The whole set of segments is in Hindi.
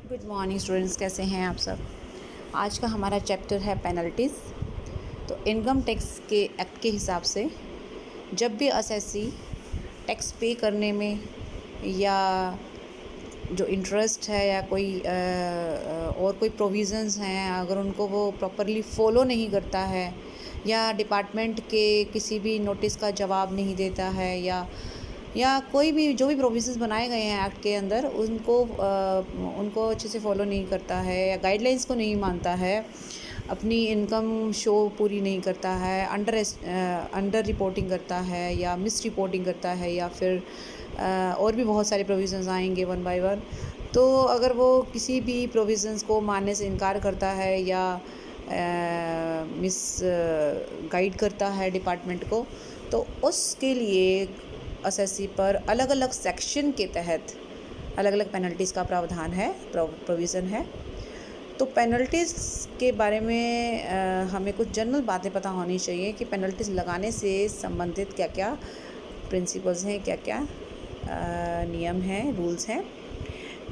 गुड मॉर्निंग स्टूडेंट्स, कैसे हैं आप सब। आज का हमारा चैप्टर है पेनल्टीज़। तो इनकम टैक्स के एक्ट के हिसाब से जब भी असेसी टैक्स पे करने में या जो इंटरेस्ट है या कोई और कोई प्रोविज़न्स हैं, अगर उनको वो प्रॉपरली फ़ॉलो नहीं करता है या डिपार्टमेंट के किसी भी नोटिस का जवाब नहीं देता है या कोई भी जो भी प्रोविज़न्स बनाए गए हैं एक्ट के अंदर उनको अच्छे से फॉलो नहीं करता है या गाइडलाइंस को नहीं मानता है, अपनी इनकम शो पूरी नहीं करता है, अंडर रिपोर्टिंग करता है या मिस रिपोर्टिंग करता है या फिर और भी बहुत सारे प्रोविज़न्स आएंगे वन बाय वन। तो अगर वो किसी भी प्रोविज़न्स को मानने से इनकार करता है या मिस गाइड करता है डिपार्टमेंट को, तो उसके लिए असेसी पर अलग अलग सेक्शन के तहत अलग अलग पेनल्टीज़ का प्रावधान है, प्रोविज़न है। तो पेनल्टीज़ के बारे में हमें कुछ जनरल बातें पता होनी चाहिए कि पेनल्टीज़ लगाने से संबंधित क्या क्या प्रिंसिपल्स हैं, क्या क्या नियम हैं, रूल्स हैं।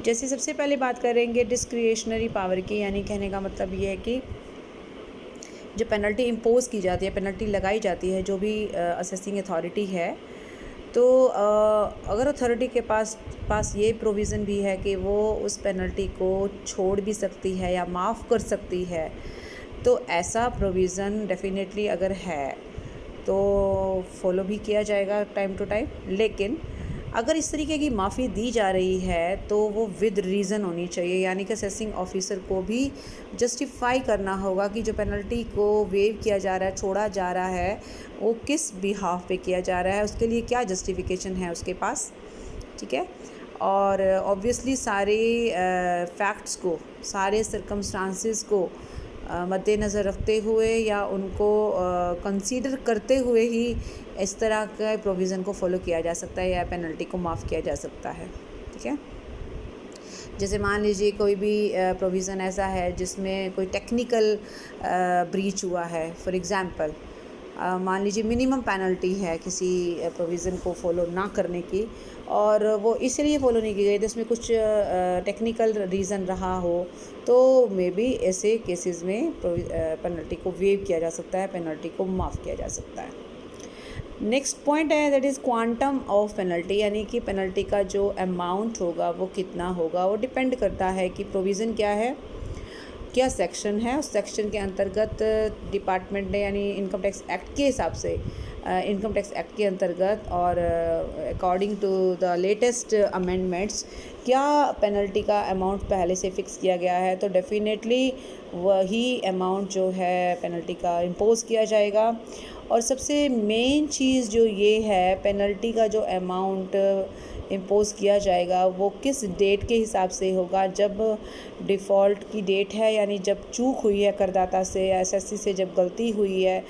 जैसे सबसे पहले बात करेंगे डिस्क्रिशनरी पावर की, यानी कहने का मतलब ये है कि जो पेनल्टी इम्पोज़ की जाती है, पेनल्टी लगाई जाती है, जो भी असेसिंग अथॉरिटी है, तो अगर अथॉरिटी के पास ये प्रोविज़न भी है कि वो उस पेनल्टी को छोड़ भी सकती है या माफ़ कर सकती है, तो ऐसा प्रोविज़न डेफिनेटली अगर है तो फॉलो भी किया जाएगा टाइम टू टाइम। लेकिन अगर इस तरीके की माफ़ी दी जा रही है तो वो विद रीज़न होनी चाहिए, यानी कि असेसिंग ऑफिसर को भी जस्टिफाई करना होगा कि जो पेनल्टी को वेव किया जा रहा है, छोड़ा जा रहा है, वो किस बिहाफ पे किया जा रहा है, उसके लिए क्या जस्टिफिकेशन है उसके पास। ठीक है। और ऑब्वियसली सारे फैक्ट्स को, सारे सर्कमस्टांसेस को मद्देनज़र रखते हुए या उनको कंसीडर करते हुए ही इस तरह के प्रोविज़न को फॉलो किया जा सकता है या पेनल्टी को माफ़ किया जा सकता है। ठीक है। जैसे मान लीजिए कोई भी प्रोविज़न ऐसा है जिसमें कोई टेक्निकल ब्रीच हुआ है, फॉर एग्ज़ाम्पल मान लीजिए मिनिमम पेनल्टी है किसी प्रोविज़न को फॉलो ना करने की, और वो इसलिए फॉलो नहीं की गई तो इसमें कुछ टेक्निकल रीज़न रहा हो, तो मे बी ऐसे केसेस में पेनल्टी को वेव किया जा सकता है, पेनल्टी को माफ़ किया जा सकता है। नेक्स्ट पॉइंट है that is quantum of penalty, यानी कि पेनल्टी का जो अमाउंट होगा वो कितना होगा, वो डिपेंड करता है कि प्रोविज़न क्या है, क्या सेक्शन है, उस सेक्शन के अंतर्गत डिपार्टमेंट ने यानी इनकम टैक्स एक्ट के हिसाब से, इनकम टैक्स एक्ट के अंतर्गत और according to the latest amendments क्या पेनल्टी का अमाउंट पहले से फ़िक्स किया गया है, तो डेफिनेटली वही अमाउंट जो है पेनल्टी का इम्पोज़ किया जाएगा। और सबसे मेन चीज़ जो ये है, पेनल्टी का जो अमाउंट इम्पोज़ किया जाएगा वो किस डेट के हिसाब से होगा, जब डिफ़ॉल्ट की डेट है, यानी जब चूक हुई है करदाता से या एसएससी से जब गलती हुई है,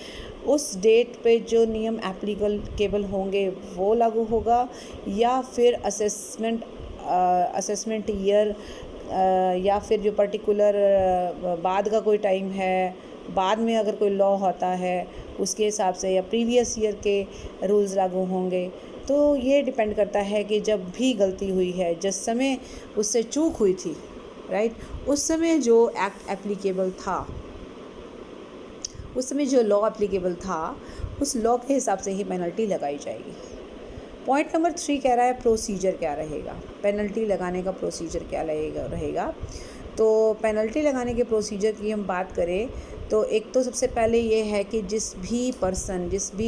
उस डेट पे जो नियम एप्लीकेबल होंगे वो लागू होगा, या फिर असेसमेंट ईयर या फिर जो पर्टिकुलर बाद का कोई टाइम है, बाद में अगर कोई लॉ होता है उसके हिसाब से, या प्रीवियस ईयर के रूल्स लागू होंगे। तो ये डिपेंड करता है कि जब भी गलती हुई है, जिस समय उससे चूक हुई थी, राइट, उस समय जो एक्ट एप्लीकेबल था, उस समय जो लॉ एप्लीकेबल था, उस लॉ के हिसाब से ही पेनल्टी लगाई जाएगी। पॉइंट नंबर 3 कह रहा है प्रोसीजर क्या रहेगा, पेनल्टी लगाने का प्रोसीजर क्या रहेगा। तो पेनल्टी लगाने के प्रोसीजर की हम बात करें तो एक तो सबसे पहले ये है कि जिस भी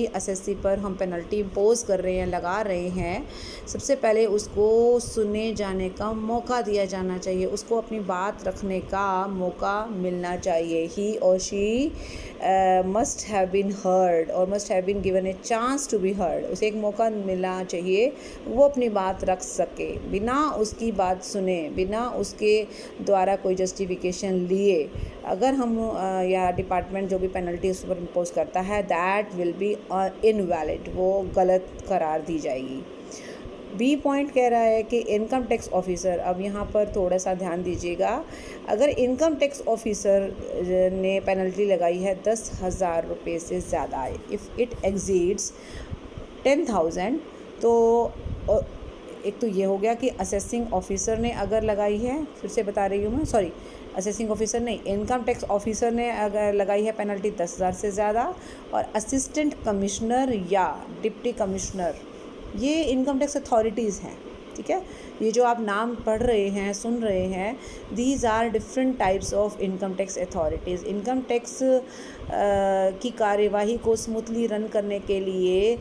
असेसी पर हम पेनल्टी इम्पोज़ कर रहे हैं, लगा रहे हैं, सबसे पहले उसको सुने जाने का मौका दिया जाना चाहिए, उसको अपनी बात रखने का मौका मिलना चाहिए। ही और she must have been heard और must have been given a chance to be heard. उसे एक मौका मिलना चाहिए, वो अपनी बात रख सके बिना उसकी बात सुने, बिना उसके द्वारा कोई जस्टिफिकेशन लिए। अगर हम या डिपार्टमेंट जो भी पेनल्टी उस पर इम्पोज करता है, दैट विल बी इनवैलिड, वो गलत करार दी जाएगी। बी पॉइंट कह रहा है कि इनकम टैक्स ऑफिसर, अब यहाँ पर थोड़ा सा ध्यान दीजिएगा, अगर इनकम टैक्स ऑफिसर ने पेनल्टी लगाई है 10,000 रुपये से ज़्यादा, इफ़ इट एग्जीड्स 10,000, तो एक तो ये हो गया कि असेसिंग ऑफिसर ने अगर लगाई है, फिर से बता रही हूँ मैं, सॉरी, असेसिंग ऑफिसर नहीं, इनकम टैक्स ऑफिसर ने अगर लगाई है पेनल्टी 10,000 से ज़्यादा, और असिस्टेंट कमिश्नर या डिप्टी कमिश्नर, ये इनकम टैक्स अथॉरिटीज़ हैं, ठीक है। ये जो आप नाम पढ़ रहे हैं, सुन रहे हैं, these are different types of income tax authorities. Income tax की कार्यवाही को स्मूथली रन करने के लिए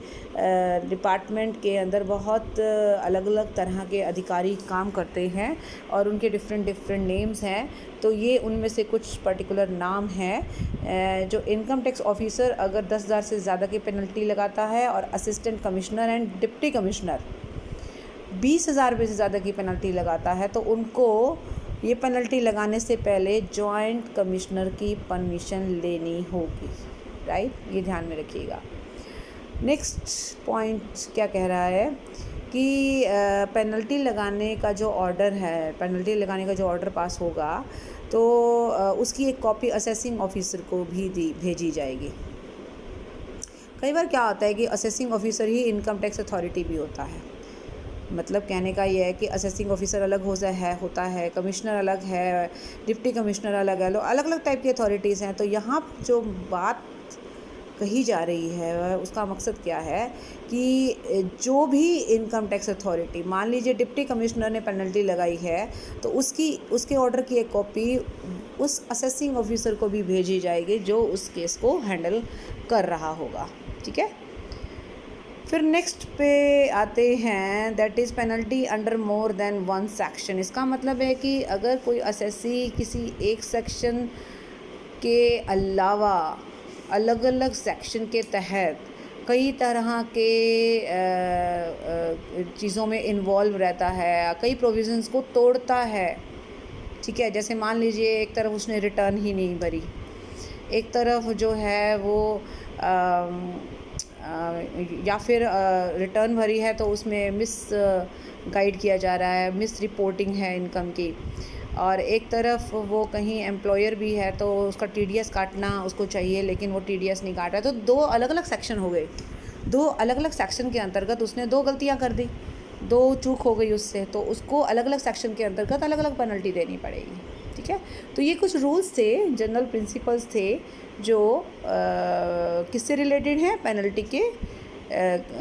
डिपार्टमेंट के अंदर बहुत अलग अलग तरह के अधिकारी काम करते हैं और उनके डिफरेंट नेम्स हैं। तो ये उनमें से कुछ पर्टिकुलर नाम हैं। जो इनकम टैक्स ऑफिसर अगर 10,000 से ज़्यादा की पेनल्टी लगाता है, और assistant commissioner and deputy commissioner 20,000 रुपये से ज़्यादा की पेनल्टी लगाता है, तो उनको ये पेनल्टी लगाने से पहले जॉइंट कमिश्नर की परमिशन लेनी होगी, राइट, ये ध्यान में रखिएगा। नेक्स्ट पॉइंट क्या कह रहा है कि पेनल्टी लगाने का जो ऑर्डर है, पेनल्टी लगाने का जो ऑर्डर पास होगा, तो उसकी एक कॉपी असेसिंग ऑफिसर को भी भेजी जाएगी। कई बार क्या होता है कि असेसिंग ऑफिसर ही इनकम टैक्स अथॉरिटी भी होता है। मतलब कहने का ये है कि असेसिंग ऑफिसर अलग होता है, कमिश्नर अलग है, डिप्टी कमिश्नर अलग है, अलग अलग टाइप की अथॉरिटीज़ हैं। तो यहाँ जो बात कही जा रही है उसका मकसद क्या है कि जो भी इनकम टैक्स अथॉरिटी, मान लीजिए डिप्टी कमिश्नर ने पेनल्टी लगाई है, तो उसके ऑर्डर की एक कॉपी उस असेसिंग ऑफिसर को भी भेजी जाएगी जो उस केस को हैंडल कर रहा होगा, ठीक है। फिर नेक्स्ट पे आते हैं, that is penalty under more than one section. इसका मतलब है कि अगर कोई असेसी किसी एक सेक्शन के अलावा अलग अलग सेक्शन के तहत कई तरह के चीज़ों में इन्वॉल्व रहता है, कई प्रोविज़न्स को तोड़ता है, ठीक है। जैसे मान लीजिए एक तरफ उसने रिटर्न ही नहीं भरी, एक तरफ जो है वो या फिर रिटर्न भरी है तो उसमें मिस गाइड किया जा रहा है, मिस रिपोर्टिंग है इनकम की, और एक तरफ वो कहीं एम्प्लॉयर भी है तो उसका टीडीएस काटना उसको चाहिए लेकिन वो टीडीएस नहीं काट रहा है। तो दो अलग अलग सेक्शन हो गए, दो अलग अलग सेक्शन के अंतर्गत उसने दो गलतियां कर दी, दो चूक हो गई उससे, तो उसको अलग अलग सेक्शन के अंतर्गत अलग अलग पेनल्टी देनी पड़ेगी, ठीक है। तो ये कुछ रूल्स थे, जनरल प्रिंसिपल्स थे जो किससे रिलेटेड हैं, पेनल्टी के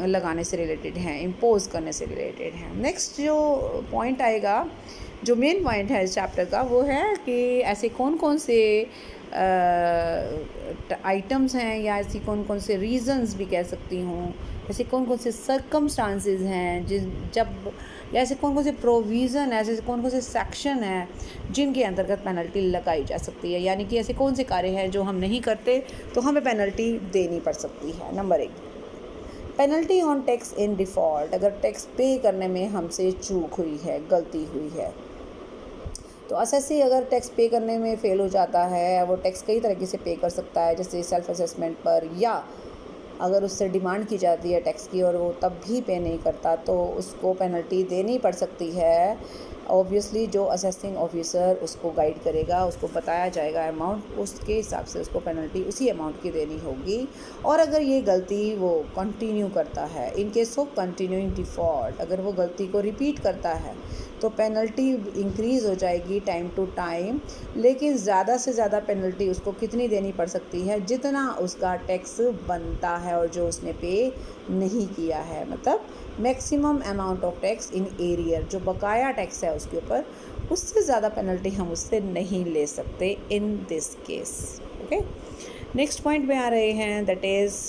लगाने से रिलेटेड हैं, इम्पोज करने से रिलेटेड हैं। नेक्स्ट जो पॉइंट आएगा, जो मेन पॉइंट है इस चैप्टर का, वो है कि ऐसे कौन कौन से आइटम्स हैं या ऐसी कौन कौन से रीज़न्स भी कह सकती हूँ, ऐसे कौन कौन से सर्कमस्टांसेस हैं जब या ऐसे कौन कौन से प्रोविज़न, ऐसे कौन कौन से सेक्शन हैं जिनके अंतर्गत पेनल्टी लगाई जा सकती है। यानी कि ऐसे कौन से कार्य हैं जो हम नहीं करते तो हमें पेनल्टी देनी पड़ सकती है। Number 1, penalty on tax in default. अगर टैक्स पे करने में हमसे चूक हुई है, गलती हुई है, तो असेसी अगर टैक्स पे करने में फ़ेल हो जाता है, वो टैक्स कई तरीके से पे कर सकता है, जैसे सेल्फ असेसमेंट पर, या अगर उससे डिमांड की जाती है टैक्स की और वो तब भी पे नहीं करता तो उसको पेनल्टी देनी पड़ सकती है। ऑब्वियसली जो असेसिंग ऑफिसर उसको गाइड करेगा, उसको बताया जाएगा अमाउंट, उसके हिसाब से उसको पेनल्टी उसी अमाउंट की देनी होगी। और अगर ये गलती वो कंटिन्यू करता है, in case of continuing default, अगर वो गलती को रिपीट करता है तो पेनल्टी इंक्रीज़ हो जाएगी टाइम टू टाइम, लेकिन ज़्यादा से ज़्यादा पेनल्टी उसको कितनी देनी पड़ सकती है, जितना उसका टैक्स बनता है और जो उसने पे नहीं किया है। मतलब maximum amount of tax in arrear, जो बकाया टैक्स है उसके ऊपर, उससे ज़्यादा पेनल्टी हम उससे नहीं ले सकते in this case. Okay, next point में आ रहे हैं, that is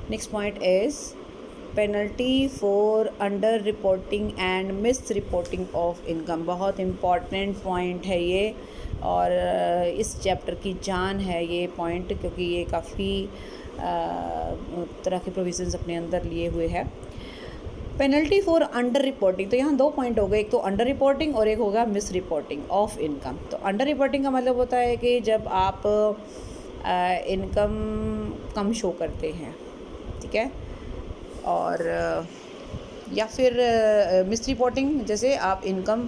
next point is penalty for under reporting and miss reporting of income. बहुत इम्पॉर्टेंट पॉइंट है ये, और इस चैप्टर की जान है ये पॉइंट, क्योंकि ये काफ़ी तरह के प्रोविजंस अपने अंदर लिए हुए है। पेनल्टी फॉर अंडर रिपोर्टिंग, तो यहाँ दो पॉइंट हो गए, एक तो अंडर रिपोर्टिंग और एक होगा मिस रिपोर्टिंग ऑफ इनकम। तो अंडर रिपोर्टिंग का मतलब होता है कि जब आप इनकम कम शो करते हैं, ठीक है, और या फिर मिस रिपोर्टिंग, जैसे आप इनकम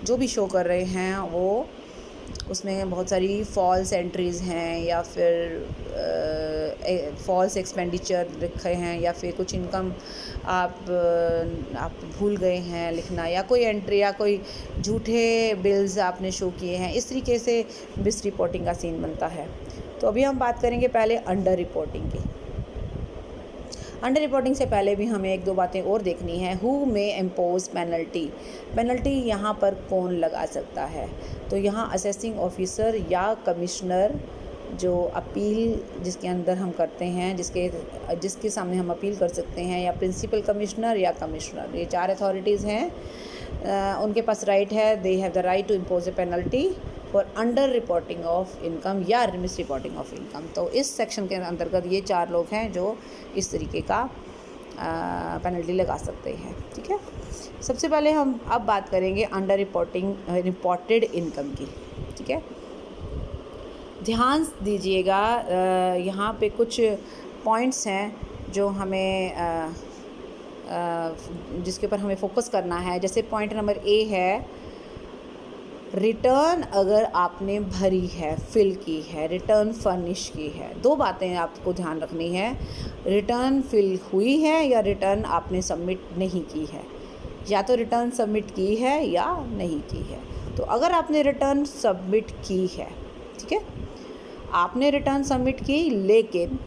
जो भी शो कर रहे हैं वो उसमें बहुत सारी फॉल्स एंट्रीज़ हैं या फिर फॉल्स एक्सपेंडिचर लिखे हैं या फिर कुछ इनकम आप भूल गए हैं लिखना, या कोई एंट्री या कोई झूठे बिल्स आपने शो किए हैं, इस तरीके से मिस रिपोर्टिंग का सीन बनता है। तो अभी हम बात करेंगे पहले अंडर रिपोर्टिंग की। अंडर रिपोर्टिंग से पहले भी हमें एक दो बातें और देखनी है। Who may impose penalty, penalty यहाँ पर कौन लगा सकता है? तो यहाँ असेसिंग ऑफिसर या कमिश्नर, जो अपील जिसके अंदर हम करते हैं, जिसके सामने हम अपील कर सकते हैं, या प्रिंसिपल कमिश्नर या कमिश्नर, ये 4 अथॉरिटीज़ हैं। उनके पास राइट है, they have the right to impose a penalty for underreporting of income या मिस रिपोर्टिंग ऑफ इनकम। तो इस सेक्शन के अंतर्गत ये 4 लोग हैं जो इस तरीके का पेनल्टी लगा सकते हैं। ठीक है, सबसे पहले हम अब बात करेंगे अंडर रिपोर्टेड इनकम की। ठीक है, ध्यान दीजिएगा, यहाँ पे कुछ पॉइंट्स हैं जो हमें जिसके ऊपर हमें फोकस करना है। जैसे पॉइंट नंबर ए है, रिटर्न अगर आपने भरी है, फिल की है, रिटर्न फर्निश की है। 2 बातें आपको ध्यान रखनी है, रिटर्न फिल हुई है या रिटर्न आपने सबमिट नहीं की है, या तो रिटर्न सबमिट की है या नहीं की है। तो अगर आपने रिटर्न सबमिट की है, ठीक है, आपने रिटर्न सबमिट की, लेकिन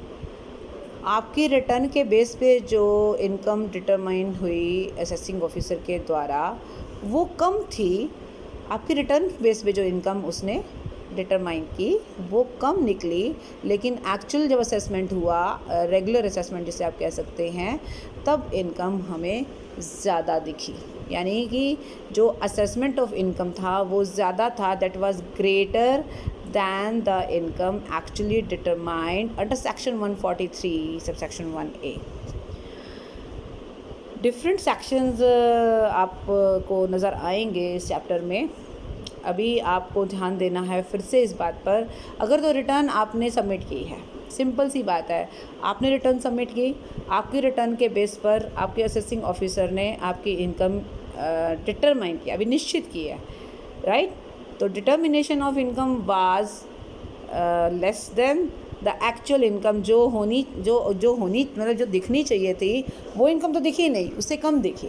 आपकी रिटर्न के बेस पे जो इनकम डिटरमाइन हुई असेसिंग ऑफिसर के द्वारा वो कम थी, आपकी रिटर्न बेस पे जो इनकम उसने डिटरमाइन की वो कम निकली, लेकिन एक्चुअल जब असेसमेंट हुआ, रेगुलर असेसमेंट जिसे आप कह सकते हैं, तब इनकम हमें ज़्यादा दिखी। यानी कि जो असेसमेंट ऑफ इनकम था वो ज़्यादा था, that was greater than the income actually determined under section 143 subsection 1A। Different sections आपको नज़र आएंगे इस चैप्टर में। अभी आपको ध्यान देना है फिर से इस बात पर, अगर तो रिटर्न आपने सबमिट की है, सिंपल सी बात है, आपने रिटर्न सबमिट की, आपकी रिटर्न के बेस पर आपके असेसिंग ऑफिसर ने आपकी इनकम डिटरमाइन किया, अभी निश्चित की है, राइट। तो determination of income was less than the actual income, जो होनी मतलब जो दिखनी चाहिए थी वो इनकम तो दिखी नहीं, उससे कम दिखी।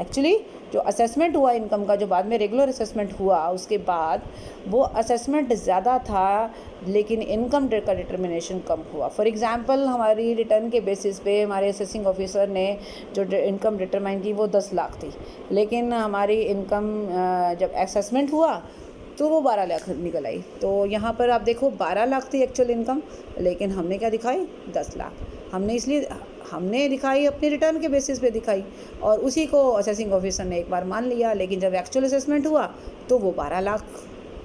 एक्चुअली जो असेसमेंट हुआ इनकम का, जो बाद में रेगुलर असेसमेंट हुआ, उसके बाद वो असेसमेंट ज़्यादा था लेकिन इनकम का डिटर्मिनेशन कम हुआ। फॉर एग्जांपल, हमारी रिटर्न के बेसिस पे हमारे असेसिंग ऑफिसर ने जो इनकम डिटरमाइन की वो 10 लाख थी, लेकिन हमारी इनकम जब असेसमेंट हुआ तो वो 12 लाख निकल आई। तो यहाँ पर आप देखो 12 लाख थी एक्चुअल इनकम, लेकिन हमने क्या दिखाई, 10 लाख। हमने दिखाई अपने रिटर्न के बेसिस पे दिखाई, और उसी को असेसिंग ऑफिसर ने एक बार मान लिया, लेकिन जब एक्चुअल असेसमेंट हुआ तो वो 12 लाख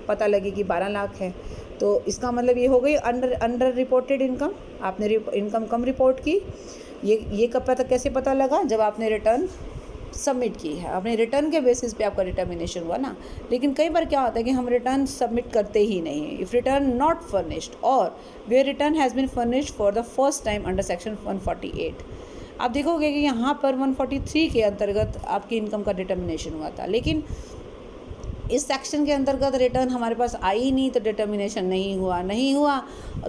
पता लगी कि 12 लाख है। तो इसका मतलब ये हो गई अंडर रिपोर्टेड इनकम, आपने इनकम कम रिपोर्ट की। ये कब पता, कैसे पता लगा, जब आपने रिटर्न सबमिट की है, अपने रिटर्न के बेसिस पे आपका डिटर्मिनेशन हुआ ना। लेकिन कई बार क्या होता है कि हम रिटर्न सबमिट करते ही नहीं। इफ़ रिटर्न नॉट फर्निश्ड और where return has been furnished for the first time under section 148, आप देखोगे कि यहाँ पर 143 के अंतर्गत आपकी इनकम का डिटर्मिनेशन हुआ था, लेकिन इस सेक्शन के अंतर्गत रिटर्न हमारे पास आई नहीं, तो डिटर्मिनेशन नहीं हुआ।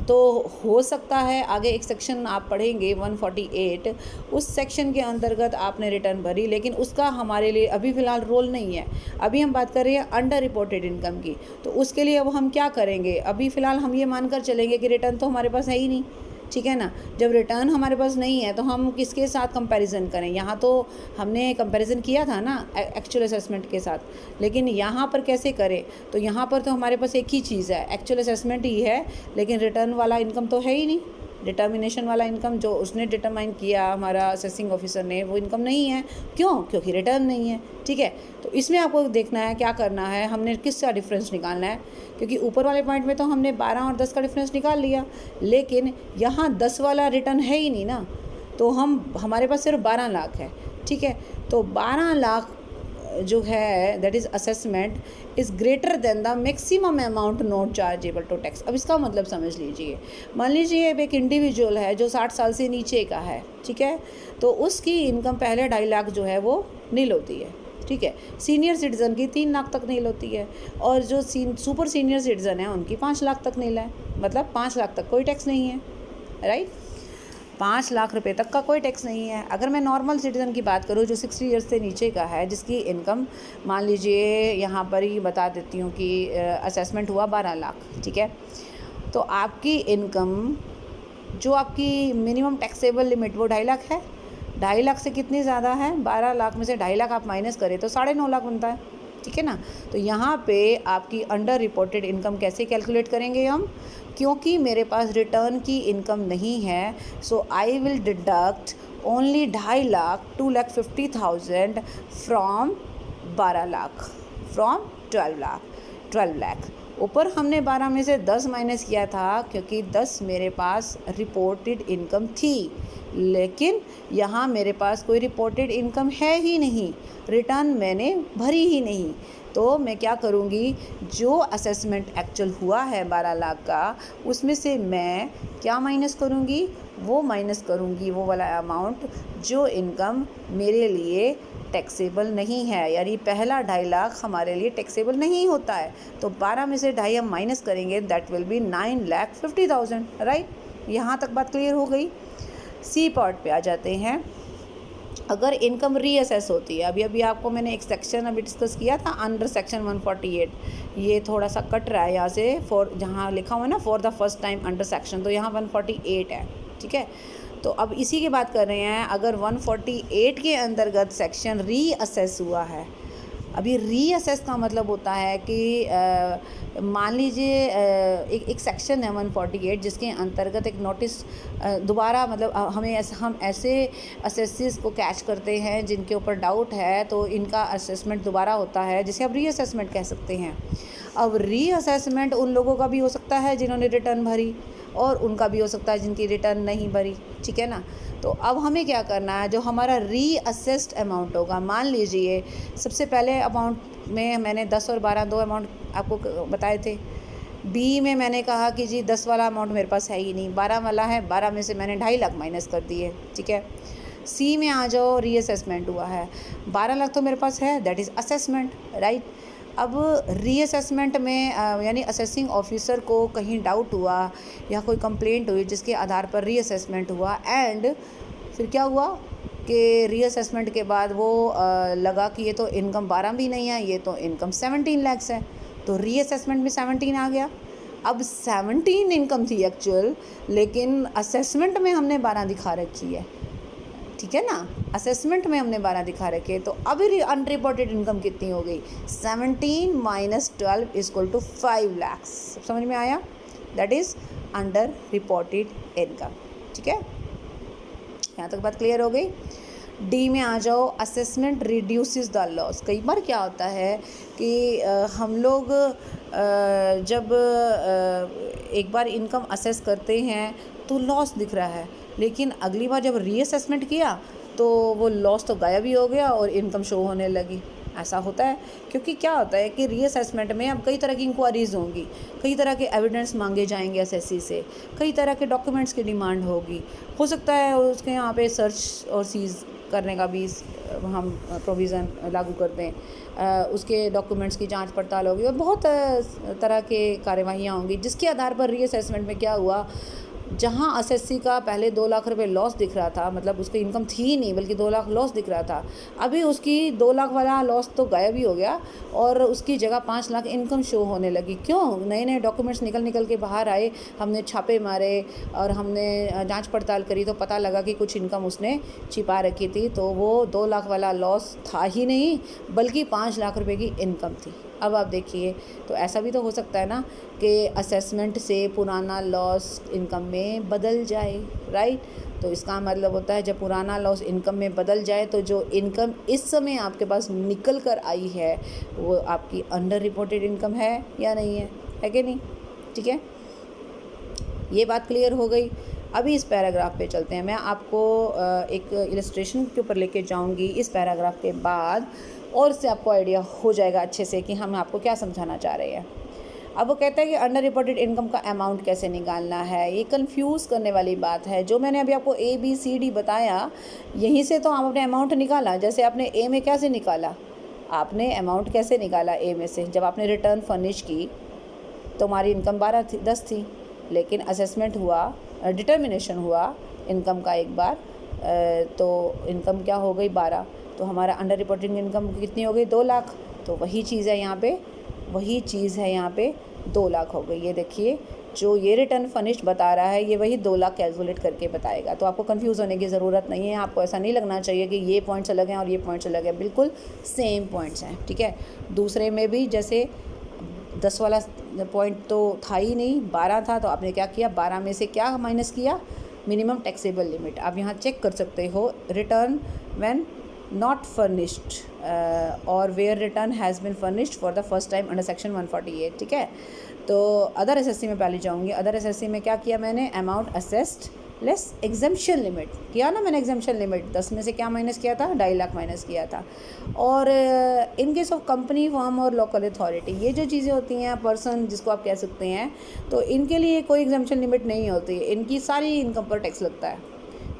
तो हो सकता है आगे एक सेक्शन आप पढ़ेंगे 148, उस सेक्शन के अंतर्गत आपने रिटर्न भरी, लेकिन उसका हमारे लिए अभी फ़िलहाल रोल नहीं है। अभी हम बात कर रहे हैं अंडर रिपोर्टेड इनकम की। तो उसके लिए अब हम क्या करेंगे, अभी फ़िलहाल हम ये मानकर चलेंगे कि रिटर्न तो हमारे पास है ही नहीं, ठीक है ना। जब रिटर्न हमारे पास नहीं है तो हम किसके साथ कंपैरिजन करें? यहाँ तो हमने कंपैरिजन किया था ना एक्चुअल असेसमेंट के साथ, लेकिन यहाँ पर कैसे करें? तो यहाँ पर तो हमारे पास एक ही चीज़ है, एक्चुअल असेसमेंट ही है, लेकिन रिटर्न वाला इनकम तो है ही नहीं। डिटर्मिनेशन वाला इनकम जो उसने डिटरमाइन किया हमारा असेसिंग ऑफिसर ने, वो इनकम नहीं है। क्यों? क्योंकि रिटर्न नहीं है, ठीक है। तो इसमें आपको देखना है क्या करना है, हमने किसका डिफरेंस निकालना है, क्योंकि ऊपर वाले पॉइंट में तो हमने 12 और 10 का डिफरेंस निकाल लिया, लेकिन यहाँ 10 वाला रिटर्न है ही नहीं ना। तो हमारे पास सिर्फ 12 लाख है, ठीक है। तो 12 लाख जो है that is assessment is greater than the maximum amount not chargeable to tax. अब इसका मतलब समझ लीजिए, मान लीजिए एक इंडिविजुअल है जो 60 साल से नीचे का है, ठीक है, तो उसकी इनकम पहले 2.5 लाख जो है वो नील होती है, ठीक है। सीनियर सिटीज़न की 3 लाख तक नील होती है और जो सुपर सीनियर सिटीज़न है उनकी 5 लाख तक नील है, मतलब 5 लाख तक कोई टैक्स नहीं है, राइट। 5 लाख रुपए तक का कोई टैक्स नहीं है। अगर मैं नॉर्मल सिटीज़न की बात करूँ जो 60 ईयर्स से नीचे का है, जिसकी इनकम मान लीजिए यहाँ पर ही बता देती हूँ कि असेसमेंट हुआ 12 लाख, ठीक है। तो आपकी इनकम जो आपकी मिनिमम टैक्सेबल लिमिट वो 2.5 लाख है। 2.5 लाख से कितनी ज़्यादा है, 12 लाख में से 2.5 लाख आप माइनस करें तो 9.5 लाख बनता है, ठीक है ना। तो यहाँ पे आपकी अंडर रिपोर्टेड इनकम कैसे कैलकुलेट करेंगे हम, क्योंकि मेरे पास रिटर्न की इनकम नहीं है, so I will deduct only 2.5 lakh 2,50,000 from 12 lakh, from 12 lakh. ऊपर हमने 12 में से 10 माइनस किया था क्योंकि 10 मेरे पास रिपोर्टेड इनकम थी, लेकिन यहाँ मेरे पास कोई रिपोर्टेड इनकम है ही नहीं, रिटर्न मैंने भरी ही नहीं। तो मैं क्या करूँगी, जो असेसमेंट एक्चुअल हुआ है 12 लाख का, उसमें से मैं क्या माइनस करूँगी, वो माइनस करूँगी वो वाला अमाउंट जो इनकम मेरे लिए टैक्सेबल नहीं है, यानी पहला 2.5 लाख हमारे लिए टैक्सेबल नहीं होता है। तो 12 में से 2.5 हम माइनस करेंगे, दैट विल बी 9,50,000, राइट। यहाँ तक बात क्लियर हो गई। सी पार्ट पे आ जाते हैं। अगर इनकम रीअसेस होती है, अभी आपको मैंने एक सेक्शन अभी डिस्कस किया था अंडर सेक्शन 148, ये थोड़ा सा कट रहा है यहाँ से, फॉर जहाँ लिखा हुआ है ना for the first time under section, तो यहाँ 148 है, ठीक है। तो अब इसी की बात कर रहे हैं। अगर 148 के अंतर्गत सेक्शन रीअसेस हुआ है, अभी रीअसेस का मतलब होता है कि मान लीजिए एक सेक्शन है 148 जिसके अंतर्गत एक नोटिस दोबारा, मतलब हम ऐसे असेसिस को कैच करते हैं जिनके ऊपर डाउट है, तो इनका असेसमेंट दोबारा होता है, जिसे आप रीअसेसमेंट कह सकते हैं। अब रीअसेसमेंट उन लोगों का भी हो सकता है जिन्होंने रिटर्न भरी, और उनका भी हो सकता है जिनकी रिटर्न नहीं भरी, ठीक है ना। तो अब हमें क्या करना है, जो हमारा रीअसेस्ड अमाउंट होगा, मान लीजिए सबसे पहले अमाउंट में मैंने 10 और 12 दो अमाउंट आपको बताए थे। बी में मैंने कहा कि जी 10 वाला अमाउंट मेरे पास है ही नहीं, 12 वाला है, 12 में से मैंने 2.5 लाख माइनस कर दिए, ठीक है। सी में आ जाओ, रीअसेसमेंट हुआ है, 12 लाख तो मेरे पास है, दैट इज़ असेसमेंट, राइट। अब रीअसेसमेंट में यानी असेसिंग ऑफिसर को कहीं डाउट हुआ या कोई कंप्लेंट हुई जिसके आधार पर रीअसेसमेंट हुआ, एंड फिर क्या हुआ कि रीअसेसमेंट के बाद वो लगा कि ये तो इनकम 12 भी नहीं है, ये तो इनकम 17 लाख है, तो रीअसेसमेंट में 17 आ गया। अब 17 इनकम थी एक्चुअल, लेकिन असेसमेंट में हमने 12 दिखा रखी है, ठीक है ना। असेसमेंट में हमने 12 दिखा रखे, तो अभी अनरिपोर्टेड इनकम कितनी हो गई, 17 माइनस 12 इक्वल टू 5 लाख। समझ में आया, that is under reported income, ठीक है। यहाँ तक बात क्लियर हो गई। डी में आ जाओ, असेसमेंट रिड्यूसेस द लॉस। कई बार क्या होता है कि हम लोग जब एक बार इनकम असेस करते हैं तो लॉस दिख रहा है, लेकिन अगली बार जब रीअसेसमेंट किया तो वो लॉस तो गायब ही हो गया और इनकम शो होने लगी। ऐसा होता है क्योंकि क्या होता है कि रीअसेसमेंट में अब कई तरह की इंक्वायरीज होंगी, कई तरह के एविडेंस मांगे जाएंगे एसएससी से, कई तरह के डॉक्यूमेंट्स की डिमांड होगी, हो सकता है उसके यहाँ पे सर्च और सीज करने का भी हम प्रोविज़न लागू करते हैं, उसके डॉक्यूमेंट्स की जांच पड़ताल होगी और बहुत तरह के कार्यवाहियाँ होंगी, जिसके आधार पर रीअसेसमेंट में क्या हुआ, जहाँ एसएससी का पहले 2 लाख रुपए लॉस दिख रहा था, मतलब उसकी इनकम थी ही नहीं बल्कि 2 लाख लॉस दिख रहा था, अभी उसकी 2 लाख वाला लॉस तो गायब ही हो गया और उसकी जगह 5 लाख इनकम शो होने लगी। क्यों? नए नए डॉक्यूमेंट्स निकल के बाहर आए, हमने छापे मारे और हमने जांच पड़ताल करी तो पता लगा कि कुछ इनकम उसने छिपा रखी थी, तो वो 2 लाख वाला लॉस था ही नहीं बल्कि 5 लाख रुपये की इनकम थी। अब आप देखिए, तो ऐसा भी तो हो सकता है ना कि असेसमेंट से पुराना लॉस इनकम में बदल जाए, राइट। तो इसका मतलब होता है जब पुराना लॉस इनकम में बदल जाए तो जो इनकम इस समय आपके पास निकल कर आई है वो आपकी अंडर रिपोर्टेड इनकम है या नहीं है कि नहीं, ठीक है। ये बात क्लियर हो गई। अभी इस पैराग्राफ पे चलते हैं, मैं आपको एक इलस्ट्रेशन के ऊपर लेके जाऊंगी इस पैराग्राफ के बाद, और इससे आपको आइडिया हो जाएगा अच्छे से कि हम आपको क्या समझाना चाह रहे हैं। अब वो कहता है कि अंडर रिपोर्टेड इनकम का अमाउंट कैसे निकालना है। ये कंफ्यूज करने वाली बात है। जो मैंने अभी आपको ABCD बताया, यहीं से तो आप अपने अमाउंट निकाला। जैसे आपने ए में क्या से निकाला, आपने अमाउंट कैसे निकाला ए में से? जब आपने रिटर्न फर्निश की तो हमारी इनकम 10 थी, लेकिन असेसमेंट हुआ, डिटर्मिनेशन हुआ इनकम का एक बार, तो इनकम क्या हो गई 12, तो हमारा अंडर रिपोर्टिंग इनकम कितनी हो गई 2 लाख। तो वही चीज़ है यहाँ पे 2 लाख हो गई। ये देखिए जो ये रिटर्न फर्निश्ड बता रहा है ये वही 2 लाख कैलकुलेट करके बताएगा। तो आपको कंफ्यूज होने की ज़रूरत नहीं है, आपको ऐसा नहीं लगना चाहिए कि ये पॉइंट्स अलग हैं और ये पॉइंट्स अलग हैं, बिल्कुल सेम पॉइंट्स हैं, ठीक है। दूसरे में भी जैसे 10 वाला पॉइंट तो था ही नहीं, 12 था, तो आपने क्या किया 12 में से क्या माइनस किया, मिनिमम टैक्सेबल लिमिट। आप यहाँ चेक कर सकते हो, रिटर्न व्हेन नॉट फर्निश्ड और where return has been furnished for the first time under section 148, ठीक है। तो अदर एसएससी में पहले जाऊँगी। अदर एसएससी में क्या किया मैंने, amount assessed less exemption limit किया ना मैंने। एग्जम्पशन लिमिट 10 में से क्या माइनस किया था, 2.5 लाख माइनस किया था। और in case of company, firm और लोकल अथॉरिटी, ये जो चीज़ें होती हैं, पर्सन जिसको आप कह सकते हैं, तो इनके लिए कोई एग्जम्पशन लिमिट नहीं होती, इनकी सारी इनकम पर टैक्स लगता है।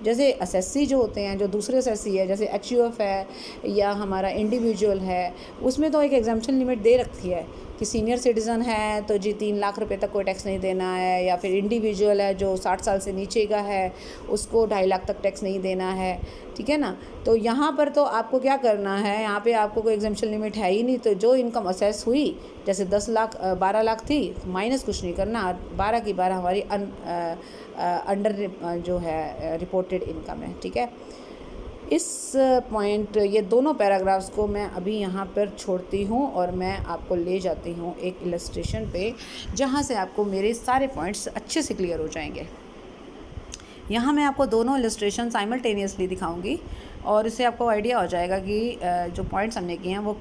जैसे एसएससी जो होते हैं, जो दूसरे एसएससी है, जैसे एचयूएफ है या हमारा इंडिविजुअल है, उसमें तो एक एग्जम्पशन लिमिट दे रखी है कि सीनियर सिटीज़न है तो जी 3 लाख रुपए तक कोई टैक्स नहीं देना है, या फिर इंडिविजुअल है जो 60 साल से नीचे का है उसको 2.5 लाख तक टैक्स नहीं देना है, ठीक है ना। तो यहाँ पर तो आपको क्या करना है, यहाँ पे आपको कोई एग्जम्पशन लिमिट है ही नहीं, तो जो इनकम असेस हुई, जैसे 12 लाख थी, माइनस कुछ नहीं करना, 12 की 12 हमारी अंडर जो है रिपोर्टेड इनकम है, ठीक है। इस पॉइंट, ये दोनों पैराग्राफ्स को मैं अभी यहाँ पर छोड़ती हूँ और मैं आपको ले जाती हूँ एक इलस्ट्रेशन पे, जहाँ से आपको मेरे सारे पॉइंट्स अच्छे से क्लियर हो जाएंगे। यहाँ मैं आपको दोनों इलस्ट्रेशन साइमल्टेनियसली दिखाऊंगी और इससे आपको आइडिया हो जाएगा कि जो पॉइंट्स हमने किए हैं वो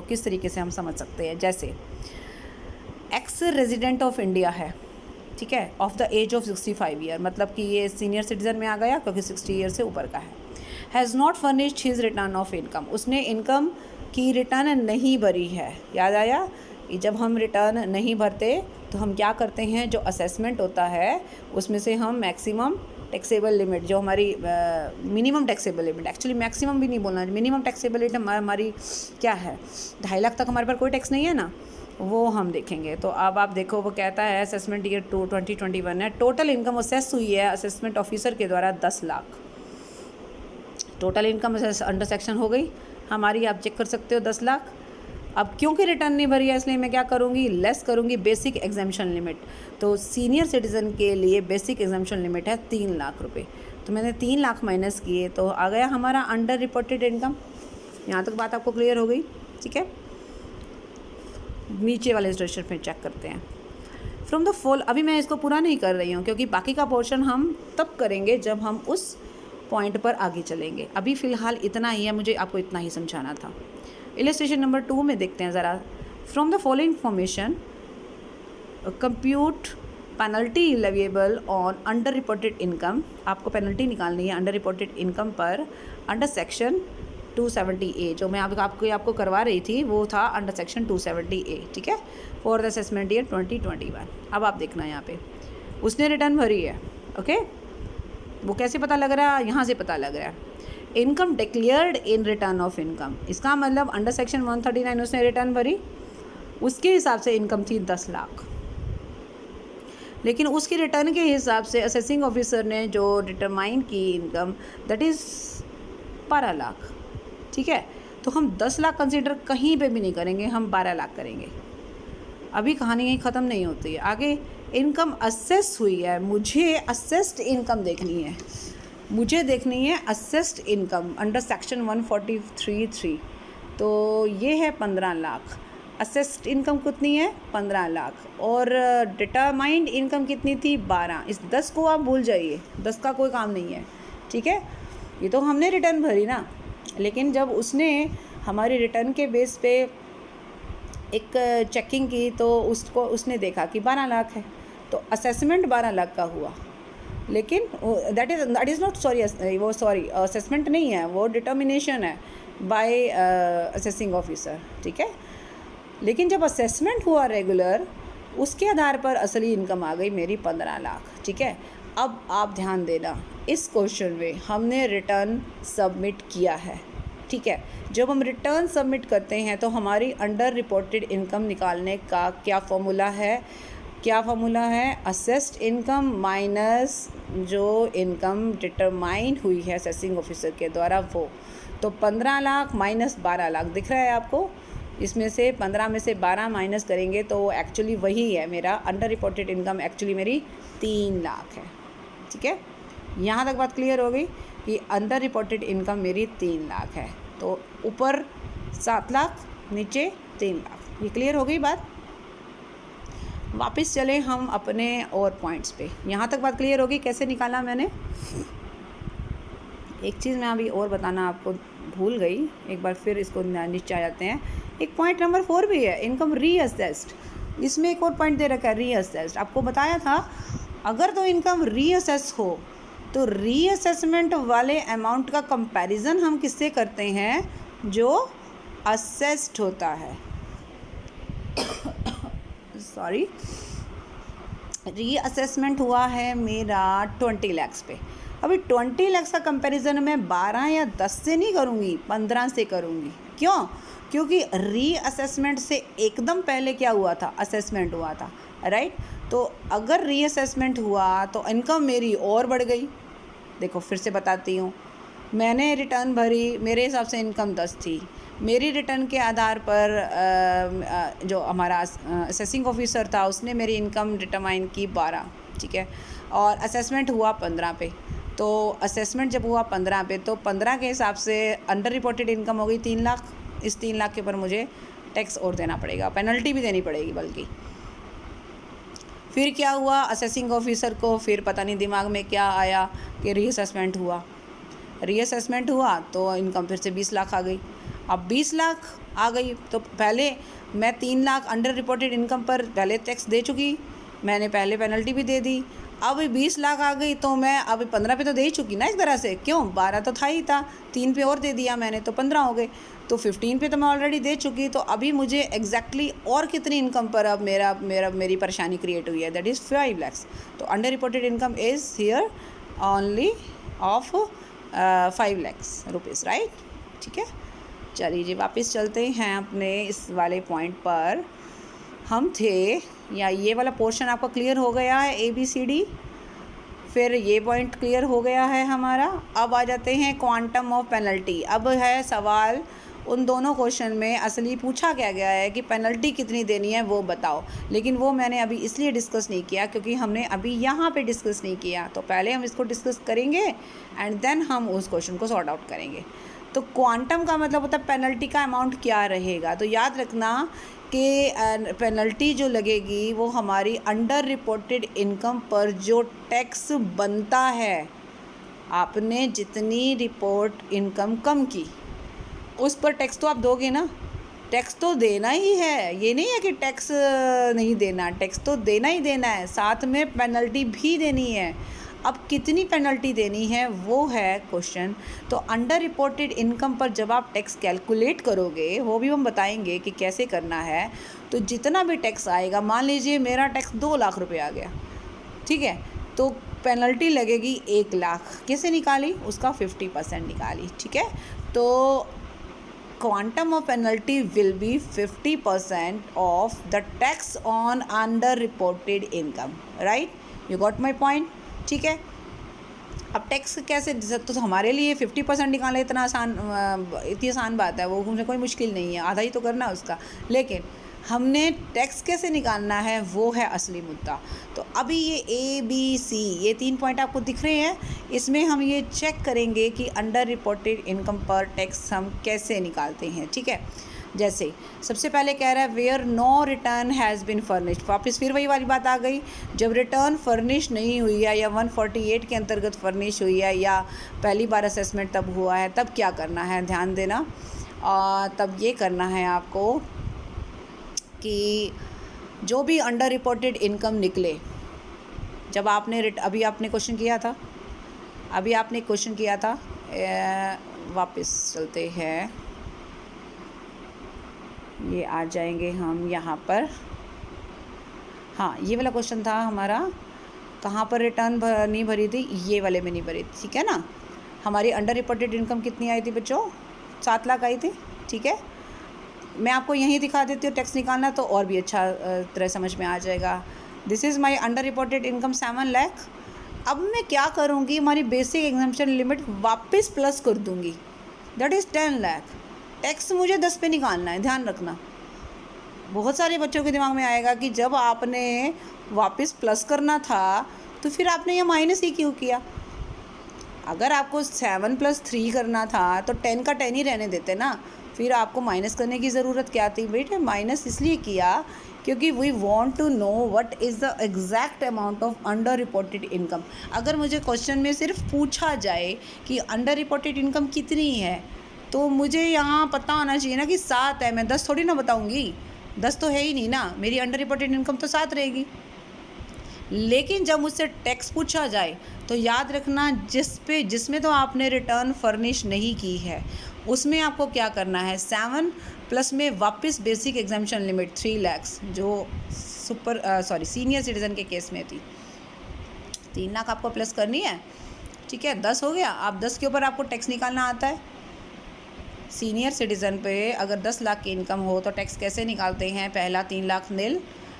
किस तरीके से हम समझ सकते हैं। जैसे एक्स रेजिडेंट ऑफ इंडिया है, ठीक है, of the age of 65 year, मतलब कि ये सीनियर सिटीज़न में आ गया क्योंकि 60 ईयर से ऊपर का है। Has not furnished his return of income, उसने इनकम की रिटर्न नहीं भरी है। याद आया, जब हम रिटर्न नहीं भरते तो हम क्या करते हैं, जो असेसमेंट होता है उसमें से हम मैक्सिमम टैक्सेबल लिमिट, जो हमारी minimum taxable limit, actually maximum भी नहीं बोलना, मिनिमम टैक्सेबल लिमिट हमारी क्या है, 2.5 लाख तक हमारे पर कोई टैक्स नहीं है ना, वो हम देखेंगे। तो अब आप देखो, वो कहता है असेसमेंट ईयर 2021 है, टोटल इनकम असेस हुई है असेसमेंट ऑफिसर के द्वारा 10 lakh. Total income under section हो गई हमारी, आप चेक कर सकते हो 10 लाख। अब क्योंकि रिटर्न नहीं भरी है इसलिए मैं क्या करूँगी, लेस करूँगी बेसिक एग्जाम्पशन लिमिट। तो सीनियर सिटीज़न के लिए बेसिक एग्जाम्पशन लिमिट है 3 लाख रुपए, तो मैंने 3 लाख माइनस किए तो आ गया हमारा अंडर रिपोर्टेड इनकम। यहाँ तक बात आपको क्लियर हो गई, ठीक है। नीचे वाले इलस्ट्रेशन पे चेक करते हैं। फ्रॉम द फॉल, अभी मैं इसको पूरा नहीं कर रही हूँ क्योंकि बाकी का पोर्शन हम तब करेंगे जब हम उस पॉइंट पर आगे चलेंगे। अभी फ़िलहाल इतना ही है, मुझे आपको इतना ही समझाना था। इलस्ट्रेशन नंबर 2 में देखते हैं ज़रा। From the following information compute penalty leviable on under reported income, आपको पेनल्टी निकालनी है अंडर रिपोर्टेड इनकम पर अंडर सेक्शन 270A, जो मैं आपको करवा रही थी वो था अंडर सेक्शन 270A, ठीक है, फॉर द असेसमेंट ईयर 2021। अब आप देखना यहाँ पे उसने रिटर्न भरी है, ओके। वो कैसे पता लग रहा है, यहाँ से पता लग रहा है, income declared in return of income, इसका मतलब अंडर सेक्शन 139 उसने रिटर्न भरी, उसके हिसाब से इनकम थी 10 लाख, लेकिन उसकी रिटर्न के हिसाब से असेसिंग ऑफिसर ने जो डिटरमाइन की इनकम दैट इज़ 12 लाख, ठीक है। तो हम 10 लाख कंसीडर कहीं पे भी नहीं करेंगे, हम 12 लाख करेंगे। अभी कहानी यहीं ख़त्म नहीं होती है, आगे इनकम असेस हुई है, मुझे असेस्ड इनकम देखनी है, मुझे देखनी है असेस्ड इनकम अंडर सेक्शन 143(3), तो ये है 15 लाख। असेस्ड इनकम कितनी है 15 लाख, और डिटरमाइंड इनकम कितनी थी 12। इस 10 को आप भूल जाइए, 10 का कोई काम नहीं है, ठीक है। ये तो हमने रिटर्न भरी ना, लेकिन जब उसने हमारी रिटर्न के बेस पे एक चेकिंग की तो उसने देखा कि 12 लाख है, तो असेसमेंट 12 लाख का हुआ, लेकिन that is not sorry assessment नहीं है, वो डिटर्मिनेशन है बाय असेसिंग ऑफिसर, ठीक है। लेकिन जब असेसमेंट हुआ रेगुलर, उसके आधार पर असली इनकम आ गई मेरी 15 लाख, ठीक है। अब आप ध्यान देना, इस क्वेश्चन में हमने रिटर्न सबमिट किया है, ठीक है। जब हम रिटर्न सबमिट करते हैं तो हमारी अंडर रिपोर्टेड इनकम निकालने का क्या फॉर्मूला है, असेस्ड इनकम माइनस जो इनकम डिटरमाइन हुई है असेसिंग ऑफिसर के द्वारा वो। तो 15 लाख माइनस 12 लाख दिख रहा है आपको, इसमें से 15 में से 12 माइनस करेंगे तो एक्चुअली वही है मेरा अंडर रिपोर्टेड इनकम, एक्चुअली मेरी 3 लाख है। ठीक है, यहाँ तक बात क्लियर हो गई कि अंडर रिपोर्टेड इनकम मेरी 3 लाख है। तो ऊपर 7 लाख, नीचे 3 लाख, ये क्लियर हो गई बात। वापस चले हम अपने और पॉइंट्स पे। यहाँ तक बात क्लियर होगी कैसे निकाला मैंने। एक चीज़ मैं अभी और बताना आपको भूल गई, एक बार फिर इसको नीचे आ जाते हैं। एक पॉइंट नंबर 4 भी है, इनकम रीअसेस्ड। इसमें एक और पॉइंट दे रखा है रीअसेस्ड। आपको बताया था अगर तो इनकम रीअसेस हो तो रीअसेसमेंट वाले अमाउंट का कंपैरिजन हम किससे करते हैं, जो असेस्ड होता है। सॉरी, रीअसेसमेंट हुआ है मेरा 20 लाख पे। अभी 20 लाख का कंपैरिजन मैं 12 या 10 से नहीं करूँगी, 15 से करूँगी। क्यों? क्योंकि रीअसेसमेंट से एकदम पहले क्या हुआ था, असेसमेंट हुआ था, राइट। तो अगर रीअसेसमेंट हुआ तो इनकम मेरी और बढ़ गई। देखो फिर से बताती हूँ, मैंने रिटर्न भरी, मेरे हिसाब से इनकम 10 थी। मेरी रिटर्न के आधार पर जो हमारा असेसिंग ऑफिसर था उसने मेरी इनकम डिटरमाइन की 12, ठीक है, और असेसमेंट हुआ 15 पे। तो असेसमेंट जब हुआ 15 पे तो 15 के हिसाब से अंडर रिपोर्टेड इनकम हो गई 3 लाख। इस 3 लाख के ऊपर मुझे टैक्स और देना पड़ेगा, पेनल्टी भी देनी पड़ेगी बल्कि। फिर क्या हुआ, असेसिंग ऑफिसर को फिर पता नहीं दिमाग में क्या आया कि रीअसेसमेंट हुआ तो इनकम फिर से 20 लाख आ गई। अब 20 लाख आ गई तो पहले मैं 3 लाख अंडर रिपोर्टेड इनकम पर पहले टैक्स दे चुकी, मैंने पहले पेनल्टी भी दे दी। अब 20 लाख आ गई तो मैं अब 15 पे तो दे ही चुकी ना एक तरह से। क्यों, 12 तो था ही था, 3 पे और दे दिया मैंने तो 15 हो गए। तो 15 पे तो मैं ऑलरेडी दे चुकी। तो अभी मुझे एग्जैक्टली और कितनी इनकम पर अब मेरी परेशानी क्रिएट हुई है, दैट इज़ 5 लाख। तो under reported income is here only of 5 lakh rupees, right. ठीक है, चलिए जी वापस चलते हैं अपने इस वाले पॉइंट पर हम थे, या ये वाला पोर्शन आपका क्लियर हो गया है ABCD। फिर ये पॉइंट क्लियर हो गया है हमारा। अब आ जाते हैं क्वांटम ऑफ पेनल्टी। अब है सवाल उन दोनों क्वेश्चन में असली पूछा क्या गया है कि पेनल्टी कितनी देनी है वो बताओ, लेकिन वो मैंने अभी इसलिए डिस्कस नहीं किया क्योंकि हमने अभी यहाँ पे डिस्कस नहीं किया। तो पहले हम इसको डिस्कस करेंगे एंड देन हम उस क्वेश्चन को सॉर्ट आउट करेंगे। तो क्वांटम का मतलब होता है पेनल्टी का अमाउंट क्या रहेगा। तो याद रखना कि पेनल्टी जो लगेगी वो हमारी अंडर रिपोर्टेड इनकम पर जो टैक्स बनता है, आपने जितनी रिपोर्ट इनकम कम की उस पर टैक्स तो आप दोगे ना, टैक्स तो देना ही है। ये नहीं है कि टैक्स नहीं देना, टैक्स तो देना ही देना है, साथ में पेनल्टी भी देनी है। अब कितनी पेनल्टी देनी है वो है क्वेश्चन। तो अंडर रिपोर्टेड इनकम पर जब आप टैक्स कैलकुलेट करोगे, वो भी हम बताएंगे कि कैसे करना है। तो जितना भी टैक्स आएगा, मान लीजिए मेरा टैक्स 2 लाख रुपए आ गया, ठीक है, तो पेनल्टी लगेगी 1 लाख। कैसे निकाली, उसका 50% निकाली, ठीक है। तो quantum of penalty will be 50% of the tax on underreported income, right? You got my point? ठीक है। अब टैक्स कैसे, तो हमारे लिए 50% निकालना इतना इतनी आसान बात है, वो मुझे कोई मुश्किल नहीं है, आधा ही तो करना है उसका। लेकिन हमने टैक्स कैसे निकालना है वो है असली मुद्दा। तो अभी ये ABC ये 3 पॉइंट आपको दिख रहे हैं, इसमें हम ये चेक करेंगे कि अंडर रिपोर्टेड इनकम पर टैक्स हम कैसे निकालते हैं, ठीक है। जैसे सबसे पहले कह रहा है where no return has been furnished. वापस फिर वही वाली बात आ गई, जब रिटर्न फर्निश नहीं हुई है या 148 के अंतर्गत फर्निश हुई है या पहली बार असेसमेंट तब हुआ है, तब क्या करना है, ध्यान देना। तब ये करना है आपको कि जो भी अंडर रिपोर्टेड इनकम निकले, जब आपने अभी आपने क्वेश्चन किया था, वापस चलते हैं, ये आ जाएंगे हम यहाँ पर। हाँ, ये वाला क्वेश्चन था हमारा, कहाँ पर रिटर्न नहीं भरी थी, ये वाले में नहीं भरी थी, ठीक है ना। हमारी अंडर रिपोर्टेड इनकम कितनी आई थी बच्चों, 7 लाख आई थी, ठीक है। मैं आपको यहीं दिखा देती हूँ टैक्स निकालना, तो और भी अच्छा तरह समझ में आ जाएगा। This is my under reported income 7 lakh. अब मैं क्या करूँगी, हमारी बेसिक एग्जाम्पशन लिमिट वापस प्लस कर दूँगी, दैट इज़ 10 लाख। टैक्स मुझे 10 पे निकालना है, ध्यान रखना। बहुत सारे बच्चों के दिमाग में आएगा कि जब आपने वापस प्लस करना था तो फिर आपने ये माइनस ही क्यों किया। अगर आपको 7 + 3 करना था तो 10 का 10 ही रहने देते ना, फिर आपको माइनस करने की ज़रूरत क्या थी बेटे। माइनस इसलिए किया क्योंकि we want to know what is the exact amount of underreported income. अगर मुझे क्वेश्चन में सिर्फ पूछा जाए कि अंडर रिपोर्टेड इनकम कितनी है, तो मुझे यहाँ पता होना चाहिए ना कि 7 है। मैं 10 थोड़ी ना बताऊँगी, 10 तो है ही नहीं ना, मेरी अंडर रिपोर्टेड इनकम तो 7 रहेगी। लेकिन जब मुझसे टैक्स पूछा जाए तो याद रखना, जिसमें तो आपने रिटर्न फर्निश नहीं की है उसमें आपको क्या करना है, 7 प्लस में वापस बेसिक एग्जाम्पशन लिमिट 3 लाख जो सीनियर सिटीज़न के केस में थी, 3 लाख आपको प्लस करनी है, ठीक है। 10 हो गया। आप 10 के ऊपर आपको टैक्स निकालना आता है। सीनियर सिटीज़न पे अगर 10 लाख की इनकम हो तो टैक्स कैसे निकालते हैं, पहला 3 लाख निल,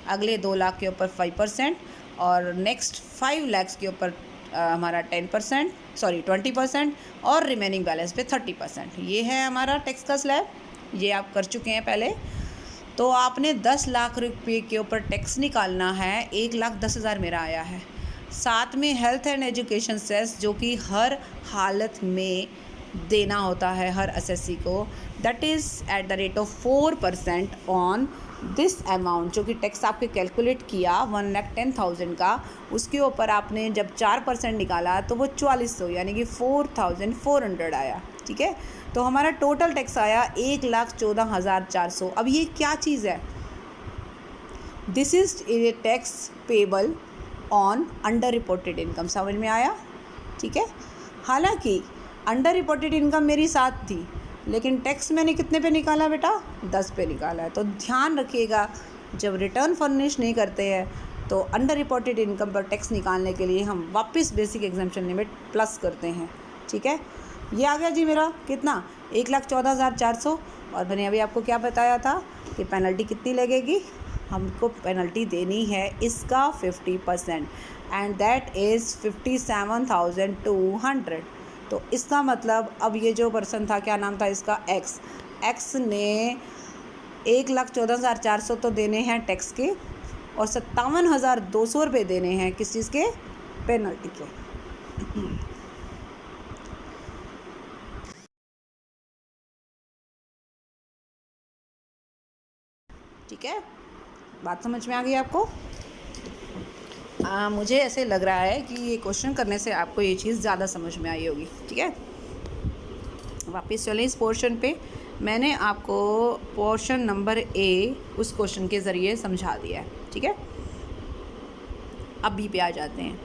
अगले 2 लाख के ऊपर 5% और नेक्स्ट 5 लाख के ऊपर हमारा 20% और रिमेनिंग बैलेंस पे 30%। ये है हमारा टैक्स का स्लैब, ये आप कर चुके हैं पहले। तो आपने 10 लाख रुपये के ऊपर टैक्स निकालना है, 1,10,000 मेरा आया है। साथ में हेल्थ एंड एजुकेशन सेस जो कि हर हालत में देना होता है हर एसएससी को, that is at the rate of 4% on this amount, जो कि टैक्स आपके कैलकुलेट किया 1,10,000 का, उसके ऊपर आपने जब 4% निकाला तो वो 4400 यानी कि 4,400 आया, ठीक है। तो हमारा टोटल टैक्स आया 1,14,400। अब ये क्या चीज़ है, this is a tax payable on under reported income. समझ में आया, ठीक है। हालांकि अंडर रिपोर्टेड इनकम मेरी 7 थी, लेकिन टैक्स मैंने कितने पे निकाला बेटा, 10 पे निकाला है। तो ध्यान रखिएगा, जब रिटर्न फर्निश नहीं करते हैं तो अंडर रिपोर्टेड इनकम पर टैक्स निकालने के लिए हम वापस बेसिक एग्जाम्पशन लिमिट प्लस करते हैं, ठीक है। ये आ गया जी मेरा कितना, 1,14,400। और मैंने अभी आपको क्या बताया था कि पेनल्टी कितनी लगेगी, हमको पेनल्टी देनी है इसका 50% एंड दैट इज़ 57,200। तो इसका मतलब अब ये जो पर्सन था, क्या नाम था इसका, एक्स ने 1,14,400 तो देने हैं टैक्स के और 57,200 रुपये देने हैं किस चीज़ के, पेनल्टी के। ठीक है, बात समझ में आ गई आपको। मुझे ऐसे लग रहा है कि ये क्वेश्चन करने से आपको ये चीज़ ज़्यादा समझ में आई होगी, ठीक है। वापस चलें इस पोर्शन पे। मैंने आपको पोर्शन नंबर ए उस क्वेश्चन के ज़रिए समझा दिया है, ठीक है। अब बी पे आ जाते हैं।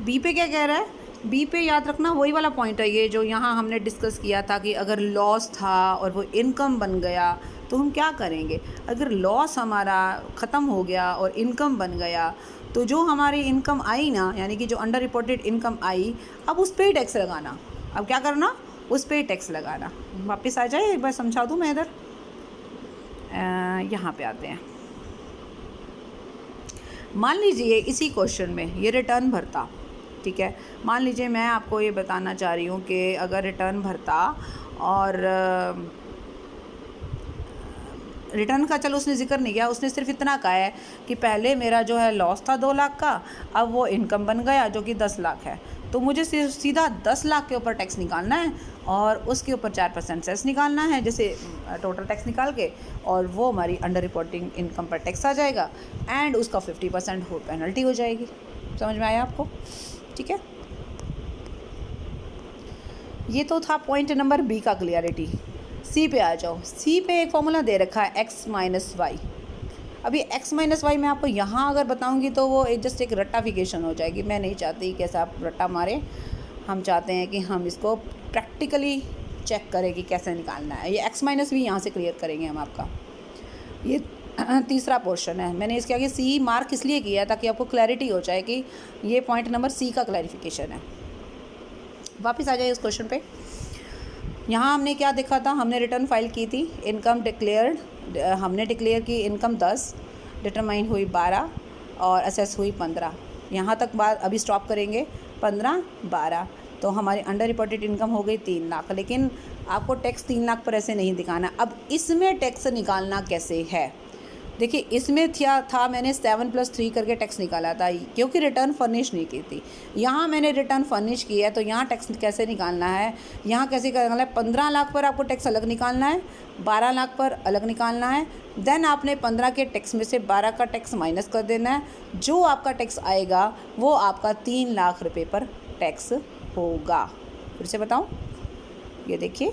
बी पे क्या कह रहा है, बी पे याद रखना वही वाला पॉइंट है ये जो यहाँ हमने डिस्कस किया था कि अगर लॉस था और वो इनकम बन गया तो हम क्या करेंगे। अगर लॉस हमारा ख़त्म हो गया और इनकम बन गया तो जो हमारी इनकम आई ना, यानी कि जो अंडर रिपोर्टेड इनकम आई, अब उस पर ही टैक्स लगाना। अब क्या करना, उस पर ही टैक्स लगाना। वापस आ जाए, एक बार समझा दूँ मैं इधर, यहाँ पे आते हैं। मान लीजिए इसी क्वेश्चन में ये रिटर्न भरता, ठीक है। मान लीजिए मैं आपको ये बताना चाह रही हूँ कि अगर रिटर्न भरता और रिटर्न का चलो उसने जिक्र नहीं किया, उसने सिर्फ इतना कहा है कि पहले मेरा जो है लॉस था 2 लाख का, अब वो इनकम बन गया जो कि 10 लाख है। तो मुझे सिर्फ सीधा 10 लाख के ऊपर टैक्स निकालना है और उसके ऊपर 4% सेस निकालना है, जैसे टोटल टैक्स निकाल के, और वो हमारी अंडर रिपोर्टिंग इनकम पर टैक्स आ जाएगा एंड उसका 50% हो पेनल्टी हो जाएगी। समझ में आया आपको, ठीक है। ये तो था पॉइंट नंबर बी का क्लियरिटी। सी पे आ जाओ। सी पे एक फॉर्मूला दे रखा है एक्स माइनस वाई। अभी एक्स माइनस वाई मैं आपको यहाँ अगर बताऊँगी तो वो जस्ट एक रट्टाफिकेशन हो जाएगी। मैं नहीं चाहती कि ऐसा आप रट्टा मारें, हम चाहते हैं कि हम इसको प्रैक्टिकली चेक करें कि कैसे निकालना है। ये एक्स माइनस भी यहाँ से क्लियर करेंगे हम आपका। ये तीसरा पोर्शन है। मैंने इसके आगे सी मार्क इसलिए किया ताकि आपको क्लैरिटी हो जाए कि ये पॉइंट नंबर सी का क्लैरिफिकेशन है। वापस आ जाइए इस क्वेश्चन पे। यहाँ हमने क्या देखा था, हमने रिटर्न फाइल की थी, इनकम डिक्लेयर्ड, हमने डिक्लेयर की इनकम 10, डिटरमाइन हुई 12 और असेस हुई 15। यहाँ तक बात अभी स्टॉप करेंगे, 15, 12, तो हमारी अंडर रिपोर्टेड इनकम हो गई 3 लाख। लेकिन आपको टैक्स 3 लाख पर ऐसे नहीं दिखाना। अब इसमें टैक्स निकालना कैसे है, देखिए इसमें था मैंने 7+3 करके टैक्स निकाला था, क्योंकि रिटर्न फर्निश नहीं की थी। यहाँ मैंने रिटर्न फर्निश किया है, तो यहाँ टैक्स कैसे निकालना है, यहाँ कैसे निकालना है, 15 लाख पर आपको टैक्स अलग निकालना है, 12 लाख पर अलग निकालना है। देन आपने 15 के टैक्स में से 12 का टैक्स माइनस कर देना है। जो आपका टैक्स आएगा वो आपका 3 लाख रुपये पर टैक्स होगा। फिर से बताऊँ, ये देखिए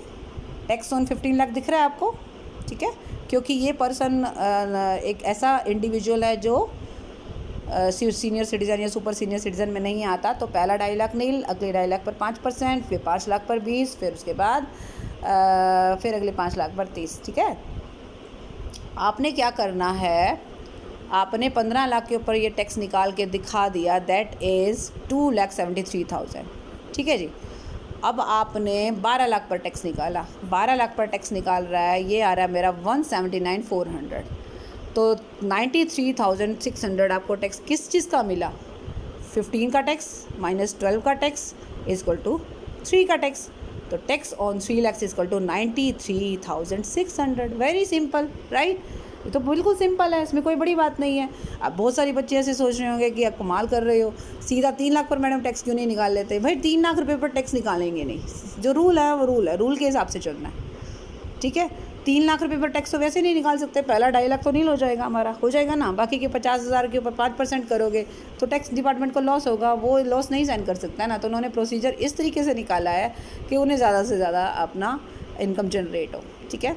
टैक्स ऑन 15 लाख दिख रहा है आपको, ठीक है, क्योंकि ये पर्सन एक ऐसा इंडिविजुअल है जो सीनियर सिटीज़न या सुपर सीनियर सिटीज़न में नहीं आता। तो पहला 2.5 लाख नील, अगले 2.5 लाख पर 5%, फिर 5 लाख पर 20, फिर उसके बाद फिर अगले 5 लाख पर 30, ठीक है। आपने क्या करना है, आपने 15 लाख के ऊपर ये टैक्स निकाल के दिखा दिया, दैट इज़ 2,73,000, ठीक है जी। अब आपने 12 लाख पर टैक्स निकाला, 12 लाख पर टैक्स निकाल रहा है, ये आ रहा है मेरा 179,400। तो 93,600 आपको टैक्स किस चीज़ का मिला, 15 का टैक्स माइनस 12 का टैक्स इक्वल टू 3 का टैक्स। तो tax on 3 lakh equal to 93,600। Very simple, right. ये तो बिल्कुल सिंपल है, इसमें कोई बड़ी बात नहीं है। अब बहुत सारी बच्चे ऐसे सोच रहे होंगे कि आप कमाल कर रहे हो, सीधा 3 लाख पर मैडम टैक्स क्यों नहीं निकाल लेते। भाई 3 लाख रुपए पर टैक्स निकालेंगे नहीं, जो रूल है वो रूल है, रूल के हिसाब से चलना है, ठीक है। 3 लाख रुपए पर टैक्स तो वैसे नहीं निकाल सकते, पहला 2.5 लाख तो नील हो जाएगा हमारा, हो जाएगा ना। बाकी के 50,000 के ऊपर 5% करोगे तो टैक्स डिपार्टमेंट को लॉस होगा, वो लॉस नहीं सहन कर सकता है ना। तो उन्होंने प्रोसीजर इस तरीके से निकाला है कि उन्हें ज़्यादा से ज़्यादा अपना इनकम जनरेट हो, ठीक है।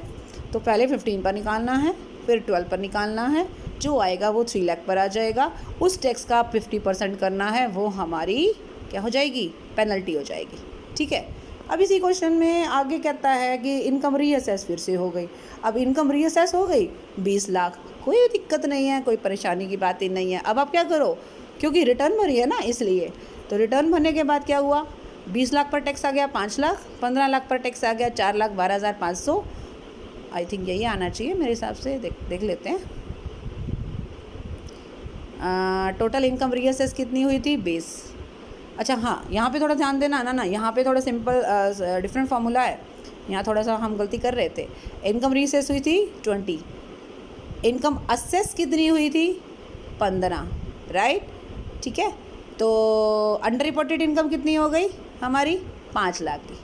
तो पहले 15 पर निकालना है, फिर 12 पर निकालना है, जो आएगा वो 3 लाख पर आ जाएगा। उस टैक्स का 50% करना है, वो हमारी क्या हो जाएगी, पेनल्टी हो जाएगी, ठीक है। अब इसी क्वेश्चन में आगे कहता है कि इनकम रीअसेस फिर से हो गई। अब इनकम रीअसेस हो गई 20 लाख, कोई दिक्कत नहीं है, कोई परेशानी की बात ही नहीं है। अब आप क्या करो, क्योंकि रिटर्न भरी है ना इसलिए, तो रिटर्न भरने के बाद क्या हुआ, 20 लाख पर टैक्स आ गया 5 लाख, 15 लाख पर टैक्स आ गया 4,12,500। आई थिंक यही आना चाहिए मेरे हिसाब से, देख लेते हैं। टोटल इनकम रीअसेस कितनी हुई थी, 20। अच्छा हाँ, यहाँ पे थोड़ा ध्यान देना ना, यहाँ पे थोड़ा सिंपल डिफरेंट फार्मूला है, यहाँ थोड़ा सा हम गलती कर रहे थे। इनकम रीअसेस हुई थी 20, इनकम असेस कितनी हुई थी 15, राइट, ठीक है। तो अंडर रिपोर्टेड इनकम कितनी हो गई हमारी 5 लाख की।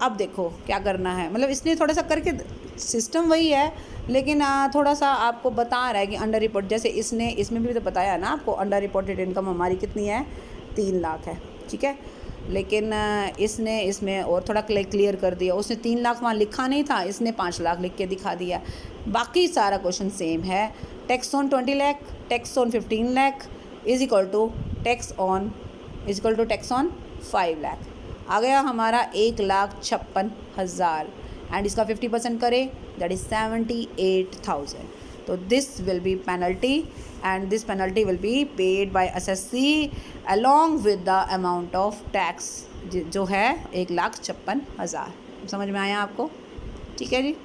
अब देखो क्या करना है, मतलब इसने थोड़ा सा करके, सिस्टम वही है लेकिन थोड़ा सा आपको बता रहा है कि अंडर रिपोर्ट, जैसे इसमें भी तो बताया ना आपको, अंडर रिपोर्टेड इनकम हमारी कितनी है 3 लाख है, ठीक है। लेकिन इसने इसमें और थोड़ा क्लियर कर दिया, उसने 3 लाख वहाँ लिखा नहीं था, इसने 5 लाख लिख के दिखा दिया। बाकी सारा क्वेश्चन सेम है। Tax on 20 lakh, tax on 15 lakh is equal to tax on 5 lakh. आ गया हमारा 1,56,000 एंड इसका 50% करें, दैट इज 78,000। तो this will be penalty and this penalty will be paid by SSC along with the amount of tax, जो है 1,56,000। समझ में आया आपको, ठीक है जी।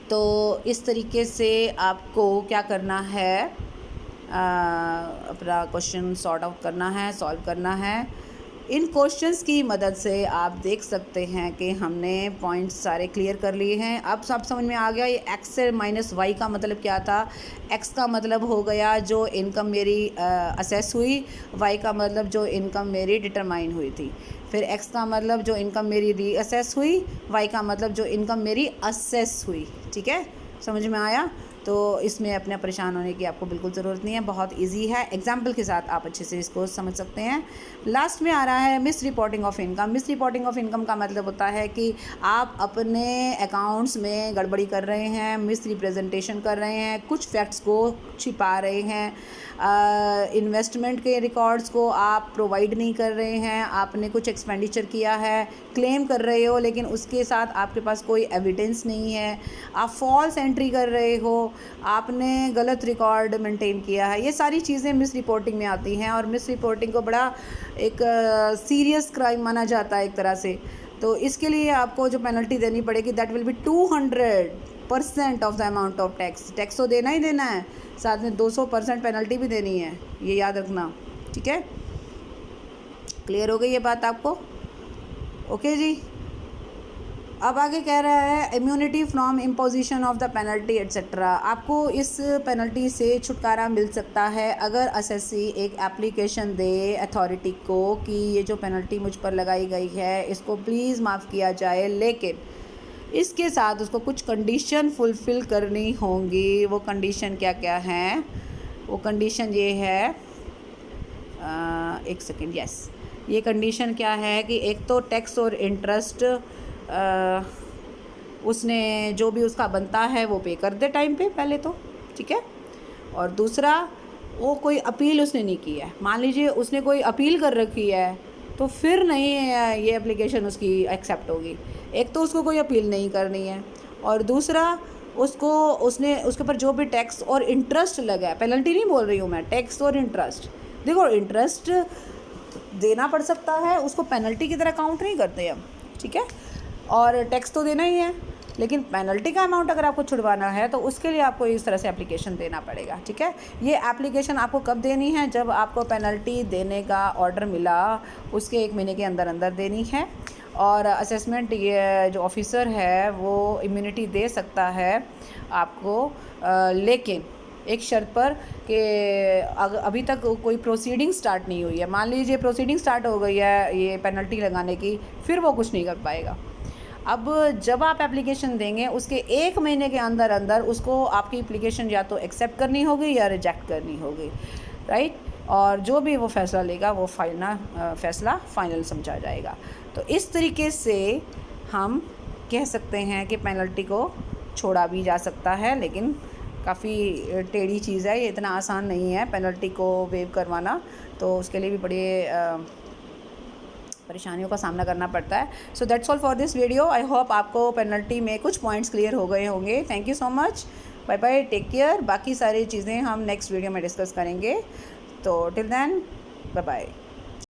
तो इस तरीके से आपको क्या करना है, अपना क्वेश्चन सॉर्ट आउट करना है, सॉल्व करना है। इन क्वेश्चंस की मदद से आप देख सकते हैं कि हमने पॉइंट्स सारे क्लियर कर लिए हैं। अब सब समझ में आ गया ये एक्स से माइनस वाई का मतलब क्या था। एक्स का मतलब हो गया जो इनकम मेरी असेस हुई, वाई का मतलब जो इनकम मेरी डिटरमाइन हुई थी, फिर एक्स का मतलब जो इनकम मेरी रीअसेस हुई, वाई का मतलब जो इनकम मेरी असेस हुई, ठीक है। समझ में आया। तो इसमें अपने परेशान होने की आपको बिल्कुल ज़रूरत नहीं है, बहुत इजी है, एग्जाम्पल के साथ आप अच्छे से इसको समझ सकते हैं। लास्ट में आ रहा है miss reporting of income. Miss reporting of income का मतलब होता है कि आप अपने अकाउंट्स में गड़बड़ी कर रहे हैं, मिस रिप्रेजेंटेशन कर रहे हैं, कुछ फैक्ट्स को छिपा रहे हैं, इन्वेस्टमेंट के रिकॉर्ड्स को आप प्रोवाइड नहीं कर रहे हैं, आपने कुछ एक्सपेंडिचर किया है, क्लेम कर रहे हो लेकिन उसके साथ आपके पास कोई एविडेंस नहीं है, आप फॉल्स एंट्री कर रहे हो, आपने गलत रिकॉर्ड मेंटेन किया है, ये सारी चीज़ें मिस रिपोर्टिंग में आती हैं। और मिस रिपोर्टिंग को बड़ा एक सीरियस क्राइम माना जाता है एक तरह से। तो इसके लिए आपको जो पेनल्टी देनी पड़ेगी that will be 200% of the amount of tax. Tax तो देना ही देना है, साथ में 200% पेनल्टी भी देनी है, ये याद रखना। ठीक है, क्लियर हो गई ये बात आपको? ओके जी। अब आगे कह रहा है immunity from imposition of the penalty etcetera. आपको इस पेनल्टी से छुटकारा मिल सकता है अगर एसएससी एक एप्लीकेशन दे अथॉरिटी को कि ये जो पेनल्टी मुझ पर लगाई गई है इसको प्लीज़ माफ़ किया जाए, लेकिन इसके साथ उसको कुछ कंडीशन फुलफ़िल करनी होंगी। वो कंडीशन क्या क्या हैं? वो कंडीशन ये है, एक सेकेंड, यस, ये कंडीशन क्या है कि एक तो टैक्स और इंटरेस्ट उसने जो भी उसका बनता है वो पे कर दे टाइम पे पहले तो, ठीक है। और दूसरा, वो कोई अपील उसने नहीं की है। मान लीजिए उसने कोई अपील कर रखी है तो फिर नहीं ये एप्लीकेशन उसकी एक्सेप्ट होगी। एक तो उसको कोई अपील नहीं करनी है, और दूसरा उसने उसके ऊपर जो भी टैक्स और इंटरेस्ट लगा है, पेनल्टी नहीं बोल रही हूँ मैं, टैक्स और इंटरेस्ट। देखो, इंटरेस्ट देना पड़ सकता है, उसको पेनल्टी की तरह काउंट नहीं करते हम, ठीक है। और टैक्स तो देना ही है, लेकिन पेनल्टी का अमाउंट अगर आपको छुड़वाना है तो उसके लिए आपको इस तरह से एप्लीकेशन देना पड़ेगा, ठीक है। ये एप्लीकेशन आपको कब देनी है? जब आपको पेनल्टी देने का ऑर्डर मिला उसके 1 महीने के अंदर अंदर देनी है। और असेसमेंट ये जो ऑफिसर है वो इम्यूनिटी दे सकता है आपको, लेकिन एक शर्त पर कि अभी तक कोई प्रोसीडिंग स्टार्ट नहीं हुई है। मान लीजिए प्रोसीडिंग स्टार्ट हो गई है ये पेनल्टी लगाने की, फिर वो कुछ नहीं कर पाएगा। अब जब आप एप्लीकेशन देंगे उसके 1 महीने के अंदर अंदर उसको आपकी एप्लीकेशन या तो एक्सेप्ट करनी होगी या रिजेक्ट करनी होगी, राइट। और जो भी वो फ़ैसला लेगा वो फ़ैसला फाइनल समझा जाएगा। तो इस तरीके से हम कह सकते हैं कि पेनल्टी को छोड़ा भी जा सकता है, लेकिन काफ़ी टेढ़ी चीज़ है, ये इतना आसान नहीं है पेनल्टी को वेव करवाना, तो उसके लिए भी बड़े परेशानियों का सामना करना पड़ता है। So that's all for this video. I hope आपको पेनल्टी में कुछ पॉइंट्स क्लियर हो गए होंगे। Thank you so much, bye bye, take care. बाकी सारी चीज़ें हम नेक्स्ट वीडियो में डिस्कस करेंगे। तो टिल देन, बाय बाय।